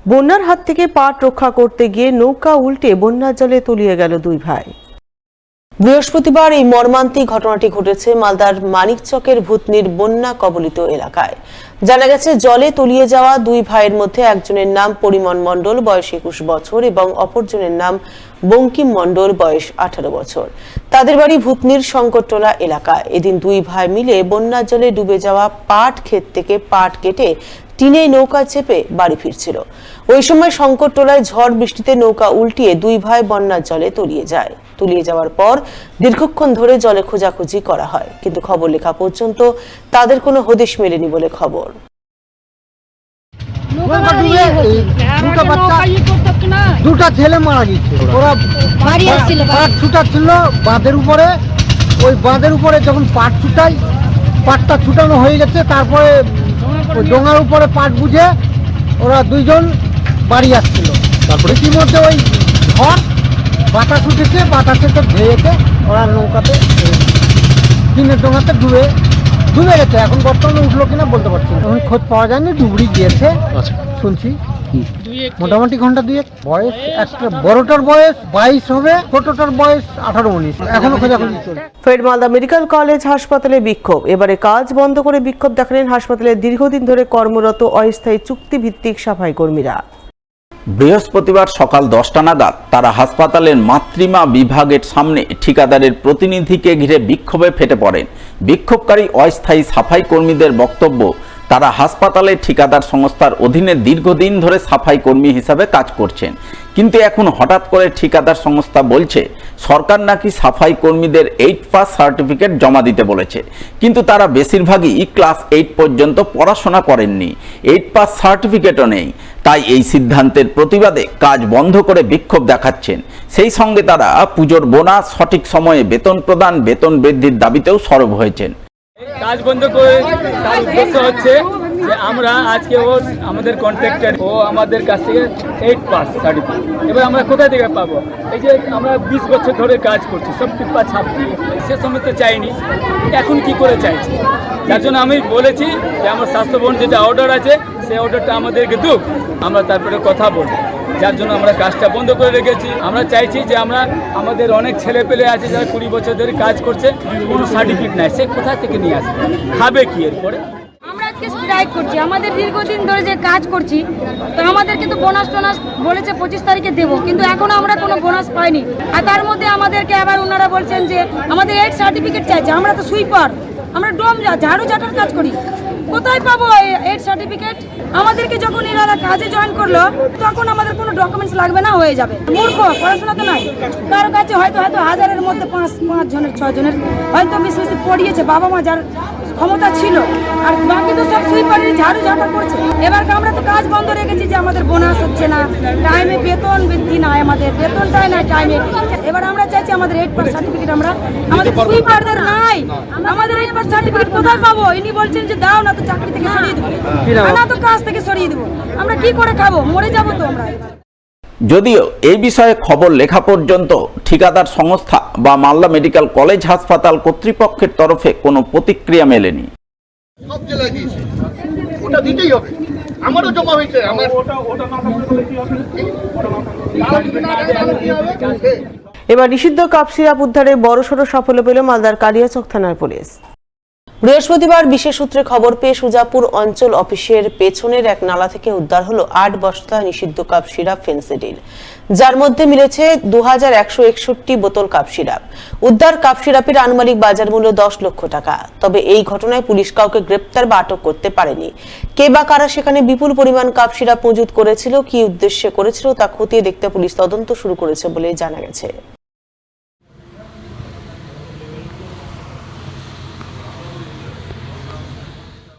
বন্যার হাত থেকে পাট রক্ষা করতে গিয়ে নৌকা উল্টে বন্যার জলে তলিয়ে গেল দুই ভাই। বৃহস্পতিবার এই মর্মান্তিক ঘটনাটি ঘটেছে মালদার মানিকচকের ভূতনির বন্যা কবলিত এলাকায়। জানা গেছে, জলে তলিয়ে যাওয়া দুই ভাইয়ের মধ্যে একজনের নাম পরিমল মণ্ডল, বয়স 21 বছর এবং অপরজনের নাম বঙ্কিম মণ্ডল, বয়স 18 বছর। তাদের বাড়ি ভূতনির শঙ্করটোলা এলাকায়। এদিন দুই ভাই মিলে বন্যার জলে ডুবে যাওয়া পাট ক্ষেত থেকে পাট কেটে টিনে নৌকা চেপে বাড়ি ফিরছিল। ওই সময় শঙ্করটোলায় ঝড় বৃষ্টিতে নৌকা উল্টিয়ে দুই ভাই বন্যার জলে তলিয়ে যায়। তলিয়ে যাওয়ার পর দীর্ঘক্ষণ ধরে জলে খোঁজাখুঁজি করা হয়, কিন্তু খবর লেখা পর্যন্ত তাদের কোনো হদিশ মেলেনি বলে খবর। দুটা ছেলে মারা গেছে, ওরা পাট ছুটাচ্ছিল বাঁধের উপরে। ওই বাঁধের উপরে যখন পাট ছুটাই, পাটটা ছুটানো হয়ে গেছে, তারপরে ওই ডোঙার উপরে পাট বুঝে ওরা দুইজন বাড়ি আসছিল। তারপরে ইতিমধ্যে ওই ঝড় বাতাস উঠেছে, বাতাসেতে ভেয়েছে, ওরা নৌকাতে টিনের ডোঙাতে ডুবে গেছে। এখন বর্তমানে উঠলো কিনা বলতে পারছি না, এখন খোঁজ পাওয়া যায়নি। ডুবুরি গিয়েছে শুনছি, মোটামুটি ঘন্টা দুয়েক। বয়স একটা বড়টার বয়স 22 হবে, ছোটটার বয়স 18-19। এখনো খোঁজাখুঁজি চলছে। ফের মালদা মেডিকেল কলেজ হাসপাতালে বিক্ষোভ। এবারে কাজ বন্ধ করে বিক্ষোভ দেখালেন হাসপাতালে দীর্ঘদিন ধরে কর্মরত অস্থায়ী চুক্তিভিত্তিক সাফাই কর্মীরা। বৃহস্পতিবার সকাল 10টা নাগাদ তারা হাসপাতালের মাতৃমা বিভাগের সামনে ঠিকাদারের প্রতিনিধিকে ঘিরে বিক্ষোভে ফেটে পড়েন। বিক্ষোভকারী অস্থায়ী সাফাই কর্মীদের বক্তব্য, তারা হাসপাতালের ঠিকাদার সংস্থার অধীনে দীর্ঘদিন ধরে সাফাই কর্মী হিসাবে কাজ করছেন, কিন্তু এখন হঠাৎ করে ঠিকাদার সংস্থা বলছে সরকার নাকি সাফাই কর্মীদের 8 পাস সার্টিফিকেট জমা দিতে বলেছে, কিন্তু তারা বেশিরভাগই ক্লাস 8 পর্যন্ত পড়াশোনা করেননি, 8 পাস সার্টিফিকেটও নেই। তাই এই সিদ্ধান্তের প্রতিবাদে কাজ বন্ধ করে বিক্ষোভ দেখাচ্ছেন। সেই সঙ্গে তারা পুজোর বোনাস, সঠিক সময়ে বেতন প্রদান, বেতন বৃদ্ধির দাবিতেও সরব হয়েছেন। কাজ বন্ধ করে তার উদ্দেশ্য হচ্ছে যে আমরা আজকে আমাদের কন্ট্রাক্টর আমাদের কাছ থেকে 8 পাস সার্টিফিকেট এবার আমরা কোথা থেকে পাবো? এই যে আমরা 20 বছর ধরে কাজ করছি, সব টিপ্পা ছাপছি, সে সময় তো চাইনি, এখন কি করে চাইছি? যার জন্য আমি বলেছি যে আমার স্বাস্থ্য ভবন যেটা অর্ডার আছে সেই অর্ডারটা আমাদেরকে দুক, আমরা তারপরে কথা বলবো। যার জন্য আমরা কাজটা বন্ধ করে রেখেছি। আমরা চাইছি যে আমাদের অনেক ছেলে পেলে আছে যারা 20 বছর ধরে কাজ করছে, কোনো সার্টিফিকেট নাই, সে কোথা থেকে নিয়ে আসবে, খাবে কি এরপরে? আমরা আজকে স্ট্রাইক করছি, আমাদের দীর্ঘদিন ধরে যে কাজ করছি, তো আমাদেরকে তো বোনাস বলেছে 25 তারিখে দেবো, কিন্তু এখনো আমরা কোনো বোনাস পাইনি। আর তার মধ্যে আমাদেরকে আবার ওনারা বলছেন যে আমাদের 8 সার্টিফিকেট চাইছে। আমরা তো সুইপার, আমরা ঝাড়ু ঝাঁটার কাজ করি, কোথায় পাবো 8 সার্টিফিকেট? আমাদেরকে যখন এরা কাজে জয়েন করলো তখন আমাদের কোনো ডকুমেন্টস লাগবে না, হয়ে যাবে। মূর্খ, পড়াশোনা তো নাই কারো কাছে, হয়তো হাজারের মধ্যে 5 জনের 6 জনের হয়তো বেশি পড়িয়েছে, বাবা মা যার ক্ষমতা ছিল, আর বাকি তো সব সুইপারের ঝাড়ু ঝাঁটা করছে। এবার আমরা তো কাজ বন্ধ রেখেছি যে আমাদের বোনাস হচ্ছে না, টাইমে বেতন বৃদ্ধি নাই, আমাদের বেতনটাই নাই টাইমে। এবার আমরা চাইছি আমাদের 8 পাস সার্টিফিকেট, আমাদের সুইপারদের নাই, আমাদের 8 পাস সার্টিফিকেট কোথায় পাবো? ইনি বলছেন যে দাও না তো চাকরি থেকে সরিয়ে দেবো, না তো কাজ থেকে সরিয়ে দেবো। আমরা কি করে খাবো? মরে যাবো তো আমরা। যদিও এই বিষয়ে খবর লেখা পর্যন্ত ঠিকাদার সংস্থা বা মালদা মেডিকেল কলেজ হাসপাতাল কর্তৃপক্ষের তরফে কোনো প্রতিক্রিয়া মেলেনি। সব জেলায় দিয়েছে, ওটা দিতেই হবে। আমারও জমা হয়েছে, এবার নিষিদ্ধ কাপ সিরাপ উদ্ধারে বড়সড় সাফল্য পেল মালদার কালিয়াচক থানার পুলিশ। বৃহস্পতিবার বিশেষ সূত্রে খবর পেয়ে সুজাপুর অঞ্চল অফিসের পেছনের এক নালা থেকে উদ্ধার হলো 8 বস্তা নিষিদ্ধ কাপ সিরাপ ফেন্সিডিল, যার মধ্যে মিলেছে 2161 বোতল কাপ সিরাপ। উদ্ধার কাপ সিরাপের আনুমানিক বাজার মূল্য 10 লক্ষ টাকা। তবে এই ঘটনায় পুলিশ কাউকে গ্রেপ্তার বা আটক করতে পারেনি। কে বা কারা সেখানে বিপুল পরিমাণ কাপ সিরাপ মজুত করেছিল, কি উদ্দেশ্যে করেছিল তা খতিয়ে দেখতে পুলিশ তদন্ত শুরু করেছে বলে জানা গেছে।